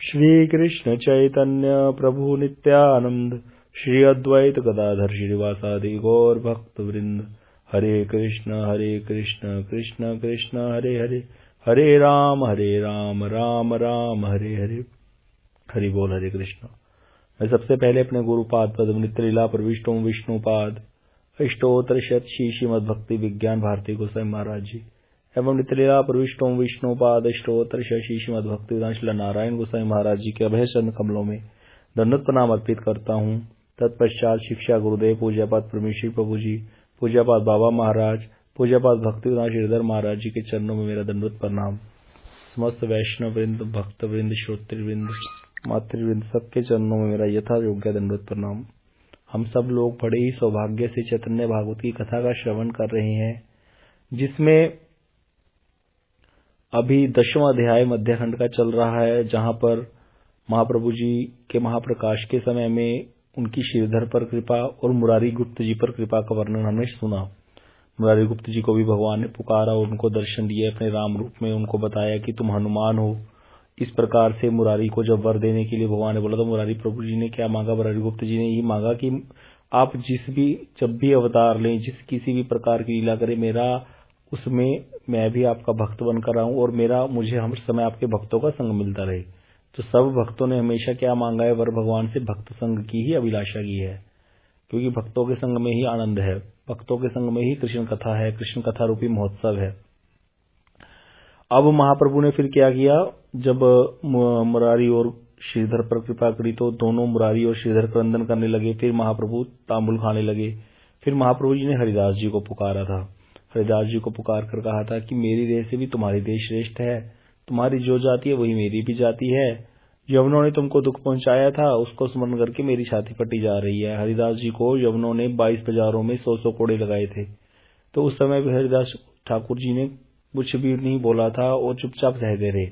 श्री कृष्ण चैतन्य प्रभु नित्यानंद श्री अद्वैत गदाधर श्रीवासादि गौर भक्त वृंद। हरे कृष्ण कृष्ण कृष्ण हरे हरे, हरे राम राम राम हरे हरे। हरि बोल। हरे कृष्ण। मैं सबसे पहले अपने गुरुपाद पद्म नित्य लीला प्रविष्टों विष्णुपाद अष्टोत्तर शत श्रीमद् भक्ति विज्ञान भारती गोसाई महाराज जी एवं नित्य लीला प्रविष्टों विष्णुपाद अष्टोत्तर शत श्रीमद् भक्ति विज्ञान नारायण गोसाई महाराज जी के अभय चरण कमलों में दंडवत प्रणाम अर्पित करता हूँ। तत्पश्चात शिक्षा गुरुदेव पूज्यपाद परमेश्वरी प्रभु जी, पूज्यपाद बाबा महाराज, पूज्यपाद भक्ति विज्ञान श्रीधर महाराज जी के चरणों में मेरा दंडवत प्रणाम। समस्त वैष्णव वृंद, भक्त वृंद, श्रोतृवृंद, मातृवृंद सबके चरणों में मेरा यथा योग्य दंडवत प्रणाम। हम सब लोग बड़े ही सौभाग्य से चैतन्य भागवत की कथा का श्रवण कर रहे हैं, जिसमें अभी 10वां अध्याय मध्यखंड का चल रहा है, जहां पर महाप्रभु जी के महाप्रकाश के समय में उनकी श्रीधर पर कृपा और मुरारी गुप्त जी पर कृपा का वर्णन हमने सुना। मुरारी गुप्त जी को भी भगवान ने पुकारा और उनको दर्शन दिए अपने राम रूप में, उनको बताया कि तुम हनुमान हो। इस प्रकार से मुरारी को जब वर देने के लिए भगवान ने बोला तो मुरारी प्रभु जी ने क्या मांगा? मुरारी गुप्त जी ने ये मांगा कि आप जब भी अवतार लें, किसी भी प्रकार की लीला करें, मेरा उसमें मैं भी आपका भक्त बनकर आऊं और मुझे हर समय आपके भक्तों का संग मिलता रहे। तो सब भक्तों ने हमेशा क्या मांगा है? वर भगवान से भक्त संग की ही अभिलाषा की है, क्योंकि भक्तों के संग में ही आनंद है, भक्तों के संग में ही कृष्ण कथा है, कृष्ण कथा रूपी महोत्सव है। अब महाप्रभु ने फिर क्या किया? जब मुरारी और श्रीधर पर कृपा करी तो दोनों मुरारी और श्रीधर क्रंदन करने लगे। फिर महाप्रभु तांबुल खाने लगे। फिर महाप्रभु जी ने हरिदास जी को पुकारा था। हरिदास जी को पुकार कर कहा था कि मेरी देह से भी तुम्हारी देह श्रेष्ठ है, तुम्हारी जो जाति है वही मेरी भी जाति है। यवनों ने तुमको दुख पहुंचाया था, उसको स्मरण करके मेरी छाती फटी जा रही है। हरिदास जी को यवनों ने 22 बाजारों में 100 कोड़े लगाए थे, तो उस समय भी हरिदास ठाकुर जी ने कुछ भी नहीं बोला था और चुपचाप सहते रहे।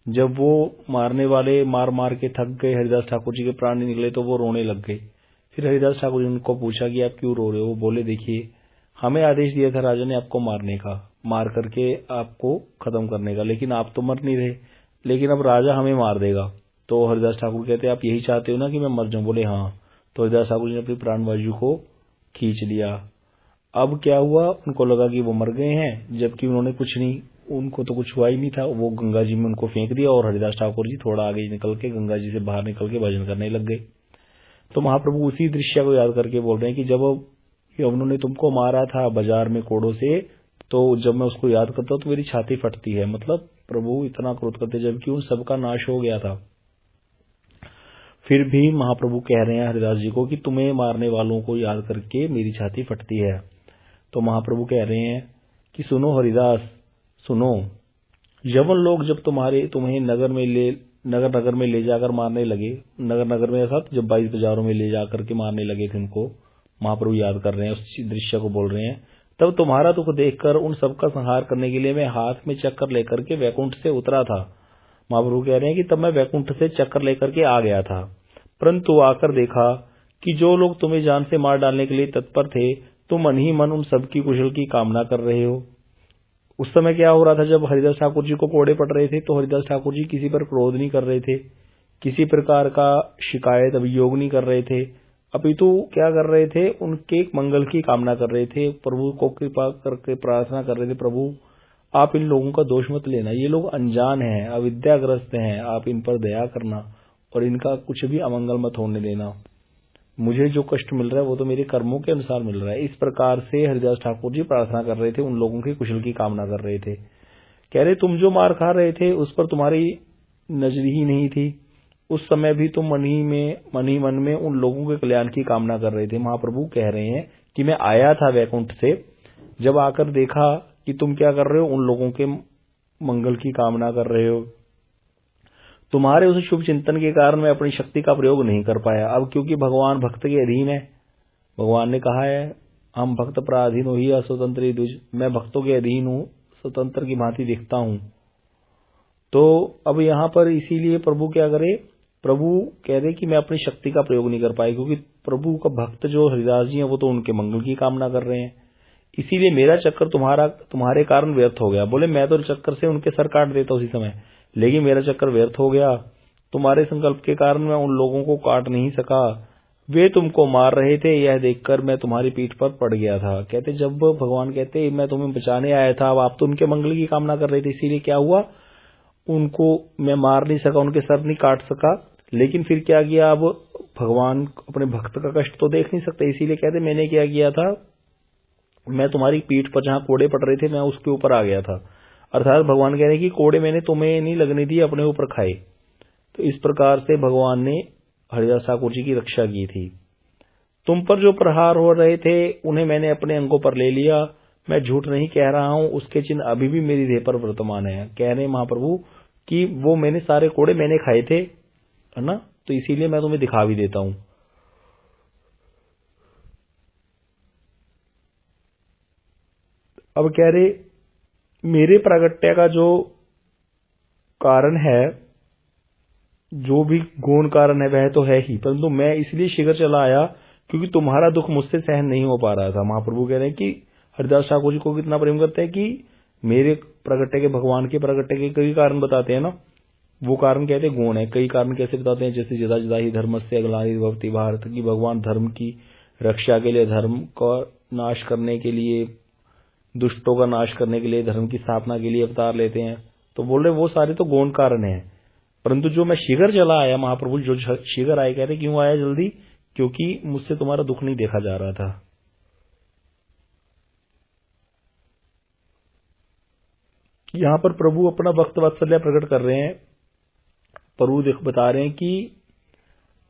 जब वो मारने वाले मार मार के थक गए, हरिदास ठाकुर जी के प्राण नहीं निकले, तो वो रोने लग गए। फिर हरिदास ठाकुर जी ने उनको पूछा कि आप क्यों रो रहे हो? वो बोले, देखिए हमें आदेश दिया था राजा ने आपको मारने का, मार करके आपको खत्म करने का, लेकिन आप तो मर नहीं रहे, लेकिन अब राजा हमें मार देगा। तो हरिदास ठाकुर कहते आप यही चाहते हो ना कि मैं मर जाऊं? बोले हाँ। तो हरिदास ठाकुर जी ने अपनी प्राण वायु को खींच लिया। अब क्या हुआ? उनको लगा कि वो मर गए हैं, जबकि उन्होंने कुछ नहीं, उनको तो कुछ हुआ ही नहीं था। वो गंगा जी में उनको फेंक दिया और हरिदास ठाकुर जी थोड़ा आगे निकल के गंगा जी से बाहर निकल के भजन करने लग गए। तो महाप्रभु उसी दृश्य को याद करके बोल रहे हैं कि जब उन्होंने तुमको मारा था बाजार में कोड़ों से, तो जब मैं उसको याद करता हूं तो मेरी छाती फटती है। मतलब प्रभु इतना क्रोध करते जबकि उन सबका नाश हो गया था। फिर भी महाप्रभु कह रहे हैं हरिदास जी को कि तुम्हें मारने वालों को याद करके मेरी छाती फटती है। तो महाप्रभु कह रहे हैं कि सुनो हरिदास, सुनो, यवन लोग जब तुम्हें नगर में ले जाकर मारने लगे, नगर में अर्थात जब 22 बाजारों में ले जाकर के मारने लगे थे उनको, महाप्रभु याद कर रहे हैं, उस दृश्य को बोल रहे हैं, तब तुम्हारा दुख देखकर उन सबका संहार करने के लिए मैं हाथ में चक्कर लेकर के वैकुंठ से उतरा था। महाप्रभु कह रहे हैं कि तब मैं वैकुंठ से चक्कर लेकर के आ गया था, परंतु आकर देखा कि जो लोग तुम्हें जान से मार डालने के लिए तत्पर थे, तुम मन ही मन उन सबकी कुशल की कामना कर रहे हो। उस समय क्या हो रहा था? जब हरिदास ठाकुर जी को कोड़े पड़ रहे थे तो हरिदास ठाकुर जी किसी पर क्रोध नहीं कर रहे थे, किसी प्रकार का शिकायत अभियोग नहीं कर रहे थे, अपितु क्या कर रहे थे? उनके मंगल की कामना कर रहे थे, प्रभु को कृपा करके प्रार्थना कर रहे थे, प्रभु आप इन लोगों का दोष मत लेना, ये लोग अनजान हैं, अविद्याग्रस्त हैं, आप इन पर दया करना और इनका कुछ भी अमंगल मत होने देना। मुझे जो कष्ट मिल रहा है वो तो मेरे कर्मों के अनुसार मिल रहा है। इस प्रकार से हरिदास ठाकुर जी प्रार्थना कर रहे थे, उन लोगों के कुशल की कामना कर रहे थे। कह रहे तुम जो मार खा रहे थे उस पर तुम्हारी नजर ही नहीं थी, उस समय भी तुम मन ही मन में उन लोगों के कल्याण की कामना कर रहे थे। महाप्रभु कह रहे हैं कि मैं आया था वैकुंठ से, जब आकर देखा कि तुम क्या कर रहे हो, उन लोगों के मंगल की कामना कर रहे हो। तुम्हारे उस शुभ चिंतन के कारण मैं अपनी शक्ति का प्रयोग नहीं कर पाया। अब क्योंकि भगवान भक्त के अधीन है, भगवान ने कहा है हम भक्त पराधीन हो ही अस्वतंत्र द्विज, मैं भक्तों के अधीन हूं, स्वतंत्र की भांति दिखता हूं। तो अब यहां पर इसीलिए प्रभु क्या करे? प्रभु कह रहे कि मैं अपनी शक्ति का प्रयोग नहीं कर पाए, क्योंकि प्रभु का भक्त जो हरिदास जी हैं वो तो उनके मंगल की कामना कर रहे हैं, इसीलिए मेरा चक्कर तुम्हारे कारण व्यर्थ हो गया। बोले मैं तो चक्कर से उनके सर काट देता उसी समय, लेकिन मेरा चक्कर व्यर्थ हो गया। तुम्हारे संकल्प के कारण मैं उन लोगों को काट नहीं सका। वे तुमको मार रहे थे, यह देखकर मैं तुम्हारी पीठ पर पड़ गया था। कहते जब भगवान कहते मैं तुम्हें बचाने आया था, अब आप तो उनके मंगल की कामना कर रहे थे, इसीलिए क्या हुआ, उनको मैं मार नहीं सका, उनके सर नहीं काट सका। लेकिन फिर क्या किया, अब भगवान अपने भक्त का कष्ट तो देख नहीं सकते, इसीलिए कहते मैंने क्या किया था, मैं तुम्हारी पीठ पर जहां कोड़े पड़ रहे थे मैं उसके ऊपर आ गया था। अर्थात भगवान कह रहे हैं कि कोड़े मैंने तुम्हें नहीं लगने दिए, अपने ऊपर खाए। तो इस प्रकार से भगवान ने हरिदास ठाकुर जी की रक्षा की थी। तुम पर जो प्रहार हो रहे थे उन्हें मैंने अपने अंगों पर ले लिया। मैं झूठ नहीं कह रहा हूं, उसके चिन्ह अभी भी मेरी देह पर वर्तमान है। कह रहे महाप्रभु कि वो मैंने सारे कोड़े मैंने खाए थे, है ना, तो इसीलिए मैं तुम्हें दिखा भी देता हूं। अब कह रहे मेरे प्रागट्य का जो कारण है, जो भी गौण कारण है वह तो है ही, परंतु मैं इसलिए शीघ्र चला आया क्योंकि तुम्हारा दुख मुझसे सहन नहीं हो पा रहा था। महाप्रभु कह रहे हैं कि हरिदास ठाकुर जी को कितना प्रेम करते हैं कि मेरे प्रगट्य के, भगवान के प्रगट्य के कई कारण बताते हैं ना, वो कारण कहते हैं गुण है। कई कारण कैसे बताते हैं, जैसे जदा जदा ही धर्म से अगलानी भवति भारत, की भगवान धर्म की रक्षा के लिए, धर्म का नाश करने के लिए, दुष्टों का नाश करने के लिए, धर्म की स्थापना के लिए अवतार लेते हैं। तो बोल रहे वो सारे तो गौण कारण है, परंतु जो मैं शीघ्र चला आया, महाप्रभु जो शीघ्र आए, कहते क्यों आया जल्दी, क्योंकि मुझसे तुम्हारा दुख नहीं देखा जा रहा था। यहां पर प्रभु अपना भक्त वात्सल्य प्रकट कर रहे हैं। प्रभु बता रहे हैं कि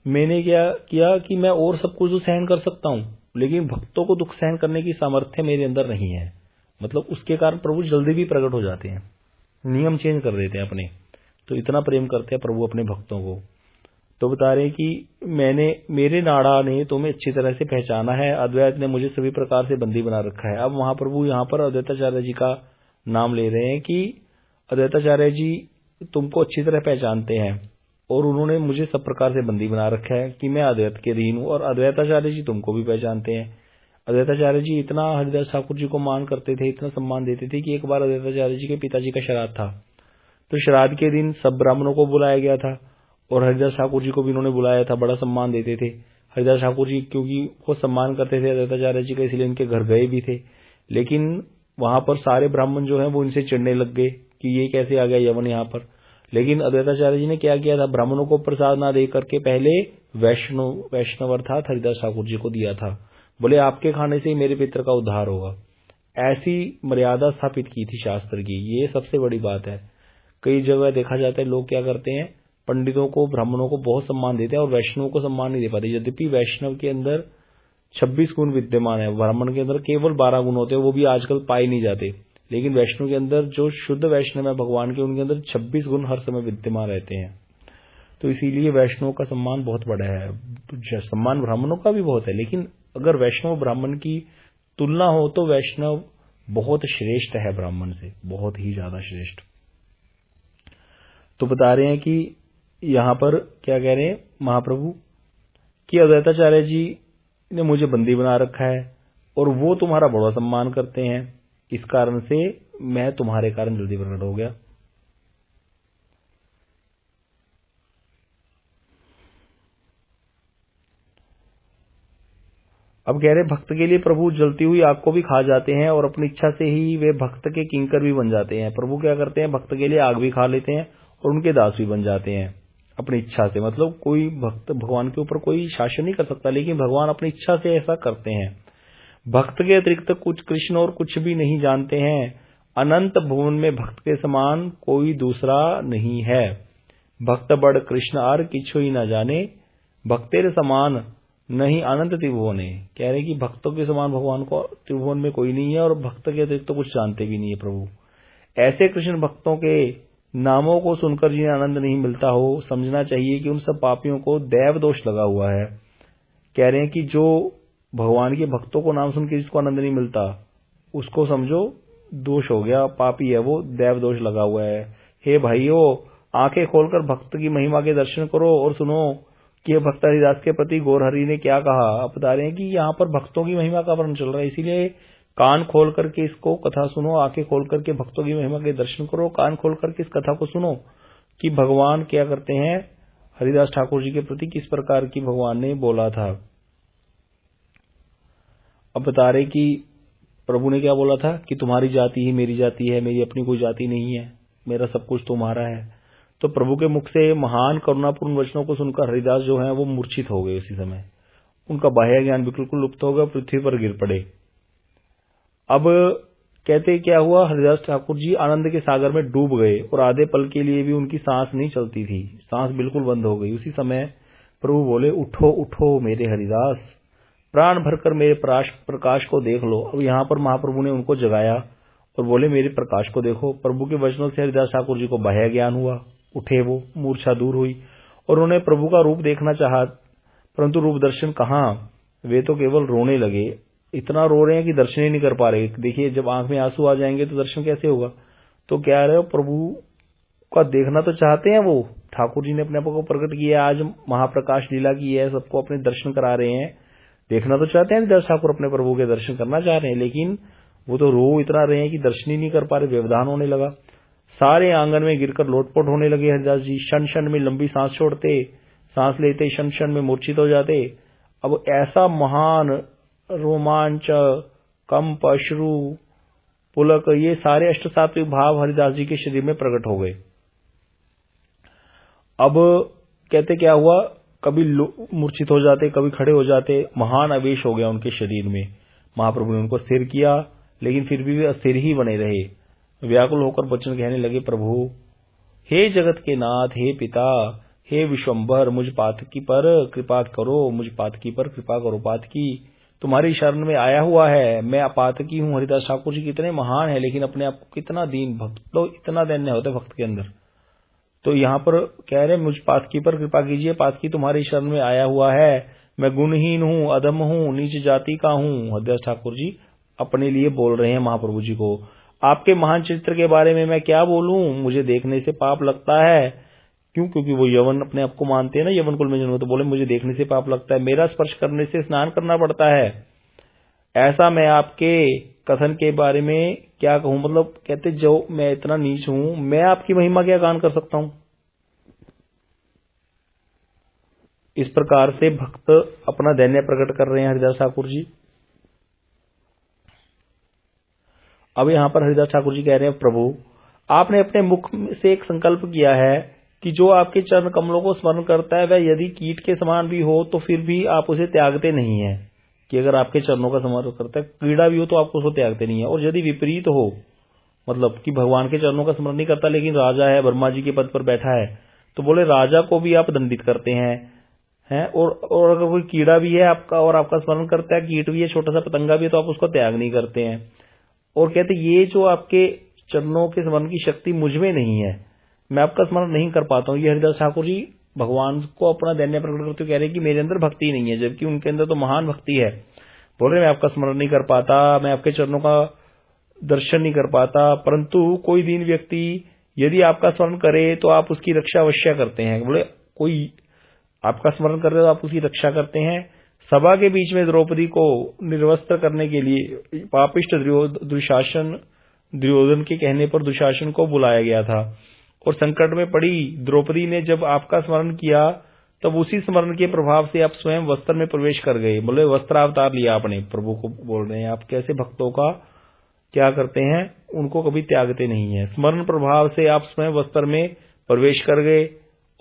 मैंने क्या किया कि मैं और सब कुछ तो सहन कर सकता हूं, लेकिन भक्तों को दुख सहन करने की सामर्थ्य मेरे अंदर नहीं है। मतलब उसके कारण प्रभु जल्दी भी प्रकट हो जाते हैं, नियम चेंज कर देते हैं अपने। तो इतना प्रेम करते हैं प्रभु अपने भक्तों को। तो बता रहे हैं कि मेरे नाड़ा ने तुम्हें अच्छी तरह से पहचाना है, अद्वैत ने मुझे सभी प्रकार से बंदी बना रखा है। अब महाप्रभु यहाँ पर अद्वैताचार्य जी का नाम ले रहे हैं कि अद्वैताचार्य जी तुमको अच्छी तरह पहचानते हैं और उन्होंने मुझे सब प्रकार से बंदी बना रखा है कि मैं अद्वैत के अधीन हूं, और अद्वैताचार्य जी तुमको भी पहचानते हैं। अद्वैताचार्य जी इतना हरिदास ठाकुर जी को मान करते थे, इतना सम्मान देते थे कि एक बार अद्वैताचार्य जी के पिताजी का श्राद्ध था, तो श्राद्ध के दिन सब ब्राह्मणों को बुलाया गया था और हरिदास ठाकुर जी को भी उन्होंने बुलाया था। बड़ा सम्मान देते थे हरिदास ठाकुर जी, क्योंकि वो सम्मान करते थे अद्वैताचार्य जी का, इसलिए उनके घर गए भी थे। लेकिन वहां पर सारे ब्राह्मण जो है वो इनसे चिढ़ने लग गए कि ये कैसे आ गया यवन यहाँ पर। लेकिन अद्वैताचार्य जी ने क्या किया था, ब्राह्मणों को प्रसाद ना दे करके पहले वैष्णव अर्थात हरिदास ठाकुर जी को दिया था। बोले आपके खाने से ही मेरे पितर का उद्धार होगा। ऐसी मर्यादा स्थापित की थी शास्त्र की, ये सबसे बड़ी बात है। कई जगह देखा जाता है लोग क्या करते हैं, पंडितों को, ब्राह्मणों को बहुत सम्मान देते हैं और वैष्णव को सम्मान नहीं दे पाते। यद्यपि वैष्णव के अंदर 26 गुण विद्यमान है, ब्राह्मण के अंदर केवल 12 गुण होते हैं, वो भी आजकल पाए नहीं जाते। लेकिन वैष्णव के अंदर जो शुद्ध वैष्णव है भगवान के, उनके अंदर 26 गुण हर समय विद्यमान रहते हैं। तो इसीलिए वैष्णव का सम्मान बहुत बड़ा है। सम्मान ब्राह्मणों का भी बहुत है, लेकिन अगर वैष्णव ब्राह्मण की तुलना हो तो वैष्णव बहुत श्रेष्ठ है ब्राह्मण से, बहुत ही ज्यादा श्रेष्ठ। तो बता रहे हैं कि यहां पर क्या कह रहे हैं महाप्रभु कि अद्वैताचार्य जी ने मुझे बंदी बना रखा है और वो तुम्हारा बड़ा सम्मान करते हैं, इस कारण से मैं तुम्हारे कारण जल्दी प्रकट हो गया। अब कह रहे भक्त के लिए प्रभु जलती हुई आग को भी खा जाते हैं और अपनी इच्छा से ही वे भक्त के किंकर भी बन जाते हैं। प्रभु क्या करते हैं, भक्त के लिए आग भी खा लेते हैं और उनके दास भी बन जाते हैं अपनी इच्छा से। मतलब कोई भक्त भगवान के ऊपर कोई शासन नहीं कर सकता, लेकिन भगवान अपनी इच्छा से ऐसा करते हैं। भक्त के अतिरिक्त कुछ कृष्ण और कुछ भी नहीं जानते हैं। अनंत भुवन में भक्त के समान कोई दूसरा नहीं है। भक्त बड़ कृष्ण आर किछु ही न जाने, भक्तेर समान नहीं अनंत त्रिभुवने। कह रहे कि भक्तों के समान भगवान को त्रिभुवन में कोई नहीं है और भक्त के अतिरिक्त तो कुछ जानते भी नहीं है प्रभु। ऐसे कृष्ण भक्तों के नामों को सुनकर जिन्हें आनंद नहीं मिलता हो, समझना चाहिए कि उन सब पापियों को दैव दोष लगा हुआ है। कह रहे हैं कि जो भगवान के भक्तों को नाम सुन के जिसको आनंद नहीं मिलता, उसको समझो दोष हो गया, पापी है वो, दैव दोष लगा हुआ है। हे भाइयों, आंखें खोलकर भक्त की महिमा के दर्शन करो और सुनो कि भक्त हरिदास के प्रति गौरहरि ने क्या कहा। आप बता रहे हैं कि यहाँ पर भक्तों की महिमा का वर्णन चल रहा है, इसीलिए कान खोल करके इसको कथा सुनो, आंखें खोल करके भक्तों की महिमा के दर्शन करो, कान खोल करके इस कथा को सुनो कि भगवान क्या करते हैं, हरिदास ठाकुर जी के प्रति किस प्रकार की भगवान ने बोला था। अब बता रहे कि प्रभु ने क्या बोला था कि तुम्हारी जाति ही मेरी जाति है, मेरी अपनी कोई जाति नहीं है, मेरा सब कुछ तुम्हारा है। तो प्रभु के मुख से महान करुणापूर्ण वचनों को सुनकर हरिदास जो है वो मूर्छित हो गए। उसी समय उनका बाह्य ज्ञान बिल्कुल लुप्त हो गया, पृथ्वी पर गिर पड़े। अब कहते क्या हुआ, हरिदास ठाकुर जी आनंद के सागर में डूब गए और आधे पल के लिए भी उनकी सांस नहीं चलती थी, सांस बिल्कुल बंद हो गई। उसी समय प्रभु बोले, उठो उठो मेरे हरिदास, प्राण भरकर मेरे प्रकाश को देख लो। अब यहाँ पर महाप्रभु ने उनको जगाया और बोले, मेरे प्रकाश को देखो। प्रभु के वचनों से हरिदास ठाकुर जी को बाह्य ज्ञान हुआ, उठे, वो मूर्छा दूर हुई और उन्होंने प्रभु का रूप देखना चाहा, परंतु रूप दर्शन कहाँ, वे तो केवल रोने लगे। इतना रो रहे हैं कि दर्शन ही नहीं कर पा रहे। देखिए, जब आंख में आंसू आ जाएंगे तो दर्शन कैसे होगा। तो क्या रहे हो, प्रभु का देखना तो चाहते हैं वो। ठाकुर जी ने अपने आप को प्रकट किया, आज महाप्रकाश लीला की है, सबको अपने दर्शन करा रहे हैं, देखना तो चाहते हैं। हरिदास ठाकुर अपने प्रभु के दर्शन करना चाह रहे हैं, लेकिन वो तो रो इतना रहे हैं कि दर्शन ही नहीं कर पा रहे। व्यवधान होने लगा, सारे आंगन में गिरकर लोटपोट होने लगे। हरिदास जी क्षण क्षण में लंबी सांस छोड़ते, सांस लेते क्षण क्षण में मूर्छित हो जाते। अब ऐसा महान रोमांच, कंप, अश्रु, पुलक, ये सारे अष्टसात्विक भाव हरिदास जी के शरीर में प्रकट हो गए। अब कहते क्या हुआ, कभी मूर्छित हो जाते, कभी खड़े हो जाते, महान आवेश हो गया उनके शरीर में। महाप्रभु ने उनको स्थिर किया, लेकिन फिर भी वे अस्थिर ही बने रहे। व्याकुल होकर वचन कहने लगे, प्रभु हे जगत के नाथ, हे पिता, हे विश्वम्भर, मुझ पातकी पर कृपा करो, मुझ पातकी पर कृपा करो। पातकी तुम्हारी शरण में आया हुआ है, मैं अपातकी हूँ। हरिदास ठाकुर जी कितने महान है, लेकिन अपने आप को कितना दीन, भक्त तो इतना दैन्य होता है भक्त के अंदर। तो यहाँ पर कह रहे, मुझ पातकी पर कृपा कीजिए, पातकी तुम्हारी शरण में आया हुआ है, मैं गुणहीन हूँ, अधम हूँ, नीच जाति का हूँ। हरिदास ठाकुर जी अपने लिए बोल रहे हैं महाप्रभु जी को। आपके महान चरित्र के बारे में मैं क्या बोलूं, मुझे देखने से पाप लगता है। क्यों? क्योंकि वो यवन अपने आप को मानते हैं ना, यवन कुल में जन्म। तो बोले, मुझे देखने से पाप लगता है, मेरा स्पर्श करने से स्नान करना पड़ता है। ऐसा मैं आपके कथन के बारे में क्या कहूं, मतलब कहते जो मैं इतना नीच हूं, मैं आपकी महिमा क्या गान कर सकता हूं। इस प्रकार से भक्त अपना दैन्य प्रकट कर रहे हैं हरिदास ठाकुर जी। अब यहां पर हरिदास ठाकुर जी कह रहे हैं, प्रभु आपने अपने मुख से एक संकल्प किया है कि जो आपके चरण कमलों को स्मरण करता है वह यदि कीट के समान भी हो तो फिर भी आप उसे त्यागते नहीं है। कि अगर आपके चरणों का स्मरण करता है, कीड़ा भी हो तो आप उसको त्यागते नहीं है। और यदि विपरीत हो, मतलब कि भगवान के चरणों का स्मरण नहीं करता लेकिन राजा है, ब्रह्मा जी के पद पर बैठा है, तो बोले राजा को भी आप दंडित करते हैं। और अगर कोई कीड़ा भी है आपका और आपका स्मरण करता है, कीट भी है, छोटा सा पतंगा भी है, तो आप उसको त्याग नहीं करते हैं। और कहते ये जो आपके चरणों के स्मरण की शक्ति मुझ में नहीं है, मैं आपका स्मरण नहीं कर पाता हूँ। ये हरिदास ठाकुर जी भगवान को अपना दैन्य प्रकट करते हुए कह रहे हैं कि मेरे अंदर भक्ति नहीं है, जबकि उनके अंदर तो महान भक्ति है। बोल रहे मैं आपका स्मरण नहीं कर पाता, मैं आपके चरणों का दर्शन नहीं कर पाता, परंतु कोई दीन व्यक्ति यदि आपका स्मरण करे तो आप उसकी रक्षा अवश्य करते हैं। बोले कोई आपका स्मरण कर रहे हो, आप उसकी रक्षा करते हैं। सभा के बीच में द्रौपदी को निर्वस्त्र करने के लिए पापिष्ट दुर्योधन के कहने पर दुशासन को बुलाया गया था, और संकट में पड़ी द्रौपदी ने जब आपका स्मरण किया तब उसी स्मरण के प्रभाव से आप स्वयं वस्त्र में प्रवेश कर गए। बोले वस्त्रावतार लिया आपने। प्रभु को बोल रहे हैं आप कैसे भक्तों का क्या करते हैं, उनको कभी त्यागते नहीं है। स्मरण प्रभाव से आप स्वयं वस्त्र में प्रवेश कर गए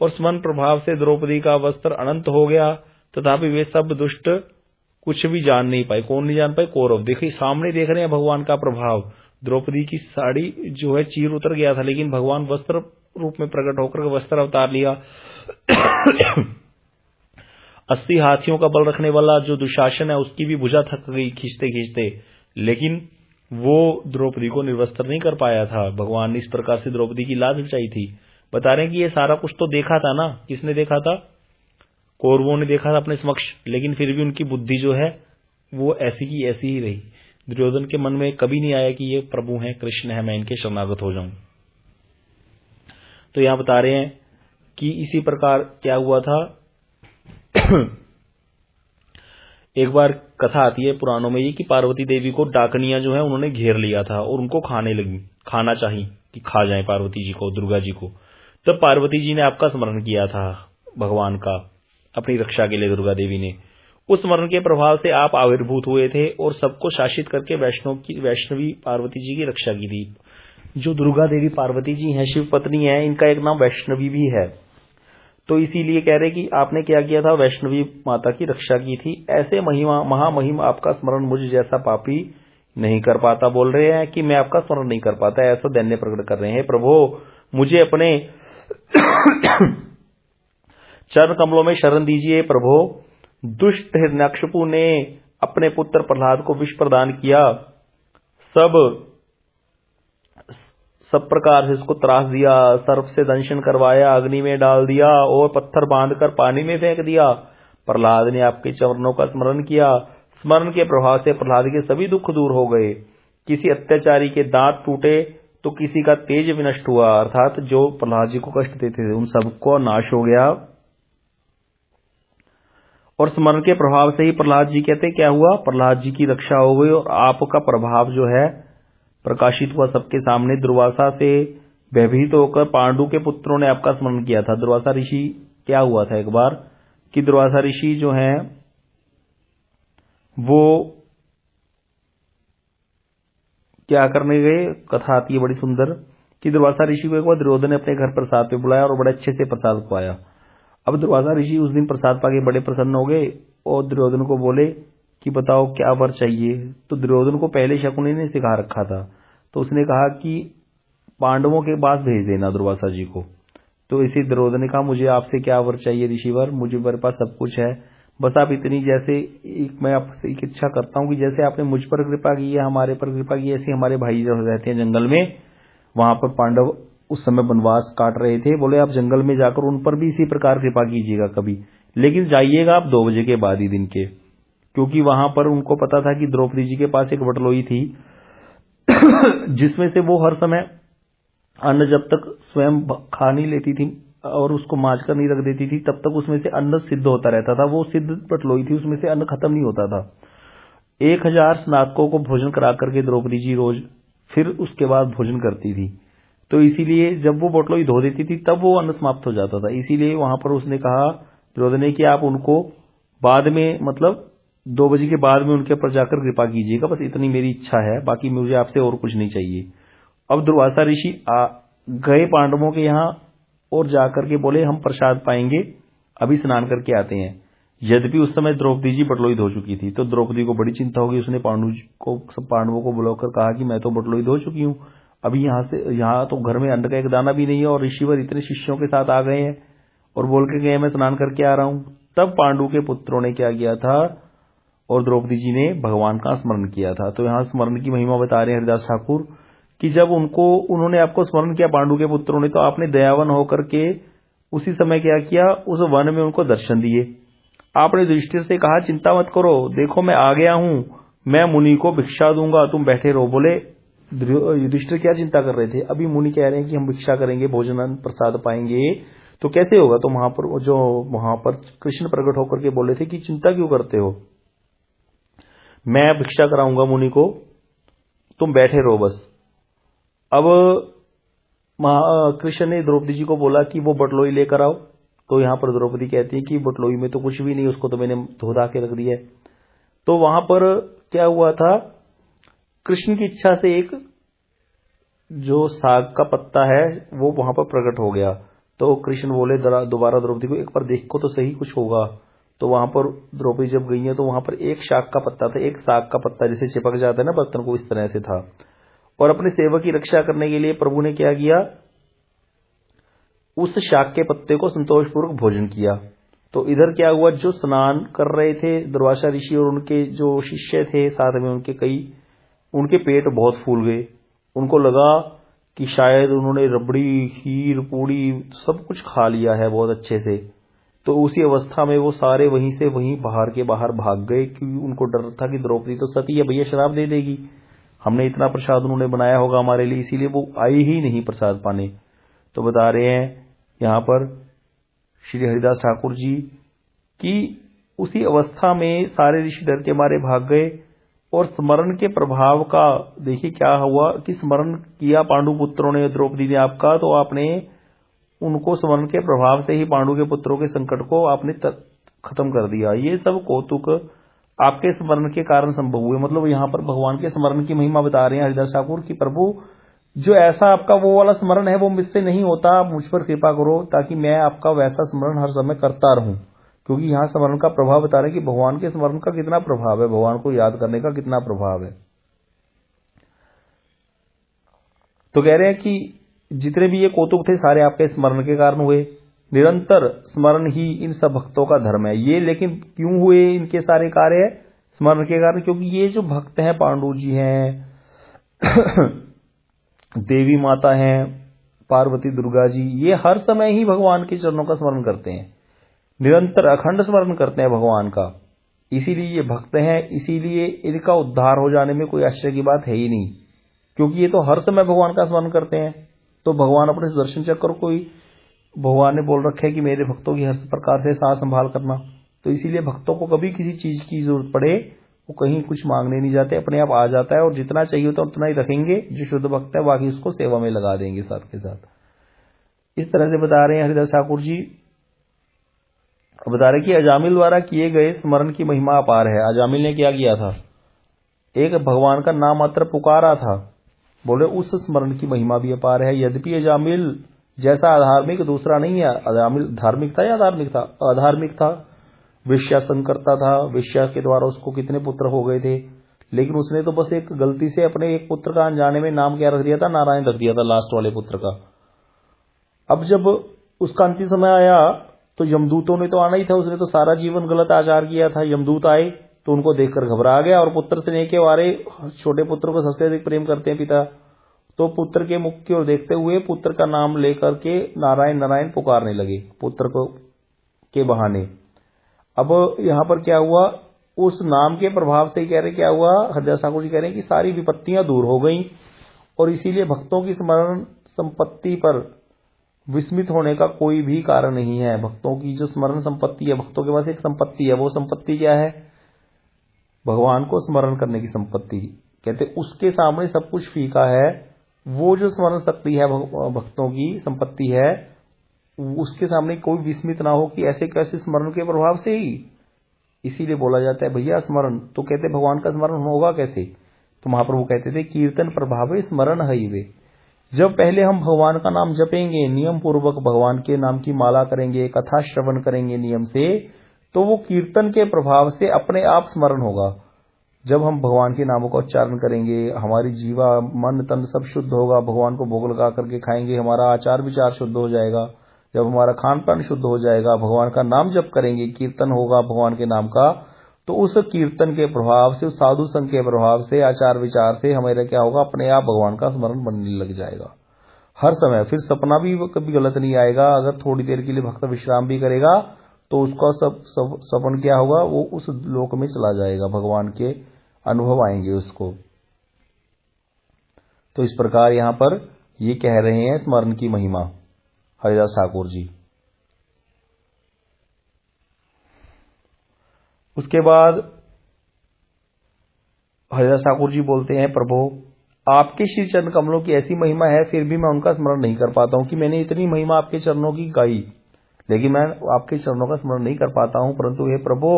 और स्मरण प्रभाव से द्रौपदी का वस्त्र अनंत हो गया, तथापि वे सब दुष्ट कुछ भी जान नहीं पाए। कौन नहीं जान पाए? कौरव। देखिए सामने देख रहे हैं भगवान का प्रभाव। द्रौपदी की साड़ी जो है चीर उतर गया था, लेकिन भगवान वस्त्र रूप में प्रकट होकर वस्त्र अवतार लिया। 80 हाथियों का बल रखने वाला जो दुशासन है उसकी भी भुजा थक गई खींचते खींचते, लेकिन वो द्रौपदी को निर्वस्त्र नहीं कर पाया था। भगवान ने इस प्रकार से द्रौपदी की लाज बचाई थी। बता रहे हैं कि ये सारा कुछ तो देखा था ना, किसने देखा था? कौरवों ने देखा था अपने समक्ष, लेकिन फिर भी उनकी बुद्धि जो है वो ऐसी की ऐसी ही रही। दुर्योधन के मन में कभी नहीं आया कि ये प्रभु हैं, कृष्ण है, मैं इनके शरणागत हो जाऊं। तो यहां बता रहे हैं कि इसी प्रकार क्या हुआ था। एक बार कथा आती है पुराणों में ये कि पार्वती देवी को डाकनियां जो है उन्होंने घेर लिया था और उनको खाने लगी, खाना चाहिए कि खा जाए पार्वती जी को, दुर्गा जी को। तब पार्वती जी ने आपका स्मरण किया था। भगवान का अपनी रक्षा के लिए दुर्गा देवी ने। उस स्मरण के प्रभाव से आप आविर्भूत हुए थे और सबको शासित करके वैष्णवी पार्वती जी की रक्षा की थी। जो दुर्गा देवी पार्वती जी हैं, शिव पत्नी है, इनका एक नाम वैष्णवी भी है। तो इसीलिए कह रहे कि आपने क्या किया था, वैष्णवी माता की रक्षा की थी। ऐसे महिमा महामहिम आपका स्मरण मुझ जैसा पापी नहीं कर पाता। बोल रहे हैं कि मैं आपका स्मरण नहीं कर पाता, ऐसा दैन्य प्रकट कर रहे हैं। प्रभु मुझे अपने चरण कमलों में शरण दीजिए। प्रभु दुष्ट हिरण्यकशिपु ने अपने पुत्र प्रहलाद को विष प्रदान किया, सब प्रकार से इसको त्रास दिया, सर्प से दंशन करवाया, अग्नि में डाल दिया और पत्थर बांधकर पानी में फेंक दिया। प्रहलाद ने आपके चरणों का स्मरण किया। स्मरण के प्रभाव से प्रहलाद के सभी दुख दूर हो गए। किसी अत्याचारी के दांत टूटे तो किसी का तेज विनष्ट हुआ, अर्थात जो प्रहलाद जी को कष्ट देते थे उन सबको नाश हो गया। और स्मरण के प्रभाव से ही प्रहलाद जी कहते क्या हुआ, प्रहलाद जी की रक्षा हो गई और आपका प्रभाव जो है प्रकाशित हुआ सबके सामने। दुर्वासा से भयभीत होकर पांडु के पुत्रों ने आपका स्मरण किया था। दुर्वासा ऋषि क्या हुआ था एक बार कि दुर्वासा ऋषि जो हैं वो क्या करने गए, कथा आती है बड़ी सुंदर कि दुर्वासा ऋषि को एक बार दुर्योधन ने अपने घर प्रसाद पे बुलाया और बड़े अच्छे से प्रसाद खुआया। अब दुर्वासा ऋषि उस दिन प्रसाद पाके बड़े प्रसन्न हो गए और दुर्योधन को बोले कि बताओ क्या वर चाहिए। तो दुर्योधन को पहले शकुनी ने सिखा रखा था, तो उसने कहा कि पांडवों के पास भेज देना दुर्वासा जी को। तो इसी दुर्योधन ने कहा मुझे आपसे क्या वर चाहिए ऋषिवर, मुझे मेरे पास सब कुछ है, बस आप इतनी जैसे मैं आपसे एक इच्छा करता हूं कि जैसे आपने मुझ पर कृपा की है, हमारे पर कृपा की है, ऐसे हमारे भाई जो रहते हैं जंगल में, वहां पर पांडव उस समय वनवास काट रहे थे, बोले आप जंगल में जाकर उन पर भी इसी प्रकार कृपा कीजिएगा कभी, लेकिन जाइएगा आप 2 बजे के बाद ही दिन के, क्योंकि वहां पर उनको पता था कि द्रौपदी जी के पास एक बटलोई थी जिसमें से वो हर समय अन्न जब तक स्वयं खा नहीं लेती थी और उसको मांझ कर नहीं रख देती थी तब तक उसमें से अन्न सिद्ध होता रहता था। वो सिद्ध बटलोई थी, उसमें से अन्न खत्म नहीं होता था। 1000 स्नातकों को भोजन करा करके द्रौपदी जी रोज फिर उसके बाद भोजन करती थी। तो इसीलिए जब वो बटलोई धो देती थी तब वो अन्न समाप्त हो जाता था। इसीलिए वहां पर उसने कहा दुर्योधन ने कि आप उनको बाद में मतलब 2 बजे के बाद में उनके ऊपर जाकर कृपा कीजिएगा, बस इतनी मेरी इच्छा है, बाकी मुझे आपसे और कुछ नहीं चाहिए। अब दुर्वासा ऋषि गए पांडवों के यहाँ और जाकर के बोले हम प्रसाद पाएंगे, अभी स्नान करके आते हैं। यद्यपि उस समय द्रौपदी जी बटलोई धो चुकी थी, तो द्रौपदी को बड़ी चिंता होगी। उसने सब पांडवों को बुलाकर कहा कि मैं तो बटलोई धो चुकी हूँ, अभी यहाँ तो घर में अन्न का एक दाना भी नहीं है और ऋषिवर इतने शिष्यों के साथ आ गए हैं और बोल के गए मैं स्नान करके आ रहा हूँ। तब पांडु के पुत्रों ने क्या किया था और द्रौपदी जी ने भगवान का स्मरण किया था। तो यहाँ स्मरण की महिमा बता रहे हैं हरिदास ठाकुर कि जब उन्होंने आपको स्मरण किया पांडु के पुत्रों ने, तो आपने दयावान होकर के उसी समय क्या किया, उस वन में उनको दर्शन दिए। आपने युधिष्ठिर से कहा चिंता मत करो, देखो मैं आ गया हूं, मैं मुनि को भिक्षा दूंगा, तुम बैठे रहो। बोले युधिष्ठिर क्या चिंता कर रहे थे, अभी मुनि कह रहे हैं कि हम भिक्षा करेंगे, भोजन प्रसाद पाएंगे, तो कैसे होगा। तो वहां पर कृष्ण प्रकट होकर के बोले थे कि चिंता क्यों करते हो, मैं भिक्षा कराऊंगा मुनि को, तुम बैठे रहो बस। अब कृष्ण ने द्रौपदी जी को बोला कि वो बटलोई लेकर आओ। तो यहां पर द्रौपदी कहती है कि बटलोई में तो कुछ भी नहीं, उसको तो मैंने धो के रख दिया है। तो वहां पर क्या हुआ था, कृष्ण की इच्छा से एक जो साग का पत्ता है वो वहां पर प्रकट हो गया। तो कृष्ण बोले दोबारा द्रौपदी को एक बार देखो तो सही कुछ होगा। तो वहां पर द्रौपदी जब गई है तो वहां पर एक शाक का पत्ता था, एक साग का पत्ता जैसे चिपक जाता है ना बर्तन को, इस तरह से था। और अपने सेवक की रक्षा करने के लिए प्रभु ने क्या किया, उस शाक के पत्ते को संतोषपूर्वक भोजन किया। तो इधर क्या हुआ, जो स्नान कर रहे थे दुर्वासा ऋषि और उनके जो शिष्य थे साथ में उनके पेट बहुत फूल गए। उनको लगा कि शायद उन्होंने रबड़ी, खीर, पूड़ी सब कुछ खा लिया है बहुत अच्छे से। तो उसी अवस्था में वो सारे वहीं से वहीं बाहर के बाहर भाग गए, क्योंकि उनको डर था कि द्रौपदी तो सती है, भैया शराब दे देगी, हमने इतना प्रसाद उन्होंने बनाया होगा हमारे लिए, इसीलिए वो आई ही नहीं प्रसाद पाने। तो बता रहे हैं यहां पर श्री हरिदास ठाकुर जी कि उसी अवस्था में सारे ऋषि डर के मारे भाग गए। और स्मरण के प्रभाव का देखिए क्या हुआ कि स्मरण किया पांडु पुत्रों ने, द्रौपदी ने आपका, तो आपने उनको स्मरण के प्रभाव से ही पांडु के पुत्रों के संकट को आपने खत्म कर दिया। ये सब कौतुक आपके स्मरण के कारण संभव हुए। मतलब यहाँ पर भगवान के स्मरण की महिमा बता रहे हैं हरिदास ठाकुर की प्रभु जो ऐसा आपका वो वाला स्मरण है वो मुझसे नहीं होता, आप मुझ पर कृपा करो ताकि मैं आपका वैसा स्मरण हर समय करता रहूं। क्योंकि यहाँ स्मरण का प्रभाव बता रहे हैं कि भगवान के स्मरण का कितना प्रभाव है, भगवान को याद करने का कितना प्रभाव है। तो कह रहे हैं कि जितने भी ये कौतुक थे सारे आपके स्मरण के कारण हुए। निरंतर स्मरण ही इन सब भक्तों का धर्म है। ये लेकिन क्यों हुए इनके सारे कार्य स्मरण के कारण? क्योंकि ये जो भक्त हैं, पांडु जी हैं, देवी माता हैं, पार्वती दुर्गा जी, ये हर समय ही भगवान के चरणों का स्मरण करते हैं, निरंतर अखंड स्मरण करते हैं भगवान का। इसीलिए ये भक्त हैं, इसीलिए इनका उद्धार हो जाने में कोई आश्चर्य की बात है ही नहीं, क्योंकि ये तो हर समय भगवान का स्मरण करते हैं। तो भगवान अपने दर्शन चक्र को ही भगवान ने बोल रखा है कि मेरे भक्तों की हर प्रकार से साथ संभाल करना। तो इसीलिए भक्तों को कभी किसी चीज की जरूरत पड़े वो कहीं कुछ मांगने नहीं जाते, अपने आप आ जाता है और जितना चाहिए होता है उतना ही रखेंगे। जो शुद्ध भक्त है बाकी उसको सेवा में लगा देंगे साथ के साथ। इस तरह से बता रहे हैं हरिदास ठाकुर जी। बता रहे कि अजामिल द्वारा किए गए स्मरण की महिमा अपार है। अजामिल ने क्या किया था? एक भगवान का नाम मात्र पुकारा था, बोले उस स्मरण की महिमा भी अपार है। यद्यपि अजामिल जैसा अधार्मिक दूसरा नहीं है। अजामिल धार्मिक था या अधार्मिक था? अधार्मिक था, वेश्यासन करता था, वेश्या के द्वारा उसको कितने पुत्र हो गए थे। लेकिन उसने तो बस एक गलती से अपने एक पुत्र का अनजाने में नाम क्या रख दिया था? नारायण रख दिया था, लास्ट वाले पुत्र का। अब जब उसका अंतिम समय आया तो यमदूतों ने तो आना ही था, उसने तो सारा जीवन गलत आचार किया था। यमदूत आए तो उनको देखकर घबरा गया और पुत्र स्नेह के वारे छोटे पुत्र को सबसे अधिक प्रेम करते हैं पिता, तो पुत्र के मुख की ओर देखते हुए पुत्र का नाम लेकर के नारायण नारायण पुकारने लगे पुत्र को के बहाने। अब यहां पर क्या हुआ? उस नाम के प्रभाव से कह रहे क्या हुआ? हरिदास ठाकुर जी कह रहे हैं कि सारी विपत्तियां दूर हो गई और इसीलिए भक्तों की स्मरण संपत्ति पर विस्मित होने का कोई भी कारण नहीं है। भक्तों की जो स्मरण संपत्ति है, भक्तों के पास एक संपत्ति है, वो संपत्ति क्या है? भगवान को स्मरण करने की संपत्ति। कहते उसके सामने सब कुछ फीका है। वो जो स्मरण शक्ति है भक्तों की संपत्ति है, उसके सामने कोई विस्मित ना हो कि ऐसे कैसे स्मरण के प्रभाव से ही। इसीलिए बोला जाता है भैया स्मरण। तो कहते भगवान का स्मरण होगा कैसे? तो महाप्रभु कहते थे कीर्तन प्रभावे स्मरण है वे। जब पहले हम भगवान का नाम जपेंगे, नियम पूर्वक भगवान के नाम की माला करेंगे, कथा श्रवण करेंगे नियम से, तो वो कीर्तन के प्रभाव से अपने आप स्मरण होगा। जब हम भगवान के नामों का उच्चारण करेंगे, हमारी जीवा मन तन सब शुद्ध होगा, भगवान को भोग लगा करके खाएंगे, हमारा आचार विचार शुद्ध हो जाएगा। जब हमारा खान पान शुद्ध हो जाएगा, भगवान का नाम जप करेंगे, कीर्तन होगा भगवान के नाम का, तो उस कीर्तन के प्रभाव से, उस साधु संघ के प्रभाव से, आचार विचार से हमारा क्या होगा? अपने आप भगवान का स्मरण बनने लग जाएगा हर समय। फिर सपना भी कभी गलत नहीं आएगा। अगर थोड़ी देर के लिए भक्त विश्राम भी करेगा तो उसका सपन क्या होगा? वो उस लोक में चला जाएगा, भगवान के अनुभव आएंगे उसको। तो इस प्रकार यहां पर ये कह रहे हैं स्मरण की महिमा हरिदास ठाकुर जी। उसके बाद हरिदास ठाकुर जी बोलते हैं प्रभु आपके श्री चरण कमलों की ऐसी महिमा है, फिर भी मैं उनका स्मरण नहीं कर पाता हूं। कि मैंने इतनी महिमा आपके चरणों की गाई, लेकिन मैं आपके चरणों का स्मरण नहीं कर पाता हूं। परंतु हे प्रभु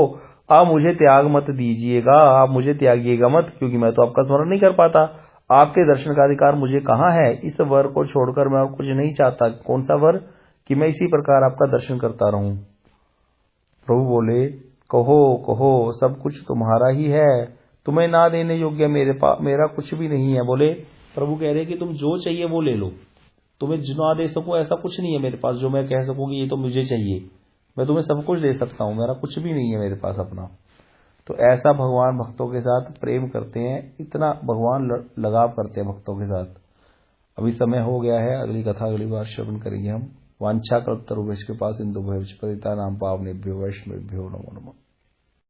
आप मुझे त्याग मत दीजिएगा, आप मुझे त्यागिएगा मत, क्योंकि मैं तो आपका स्मरण नहीं कर पाता। आपके दर्शन का अधिकार मुझे कहाँ है? इस वर को छोड़कर मैं और कुछ नहीं चाहता। कौन सा वर? कि मैं इसी प्रकार आपका दर्शन करता रहूं। प्रभु बोले कहो कहो, सब कुछ तुम्हारा ही है, तुम्हें ना देने योग्य मेरा कुछ भी नहीं है। बोले प्रभु कह रहे कि तुम जो चाहिए वो ले लो, तुम्हें ना दे सकूं ऐसा कुछ नहीं है मेरे पास जो मैं कह सकूं कि ये तो मुझे चाहिए। मैं तुम्हें सब कुछ दे सकता हूं, मेरा कुछ भी नहीं है मेरे पास अपना। तो ऐसा भगवान भक्तों के साथ प्रेम करते हैं, इतना भगवान लगाव करते हैं भक्तों के साथ। अभी समय हो गया है, अगली कथा अगली बार श्रवण करेंगे हम। वांछा कल्पतरुभ्यश्च कृपा सिंधुभ्यो च पतितानां पावनेभ्यो वैष्णवेभ्यो नमो नमः।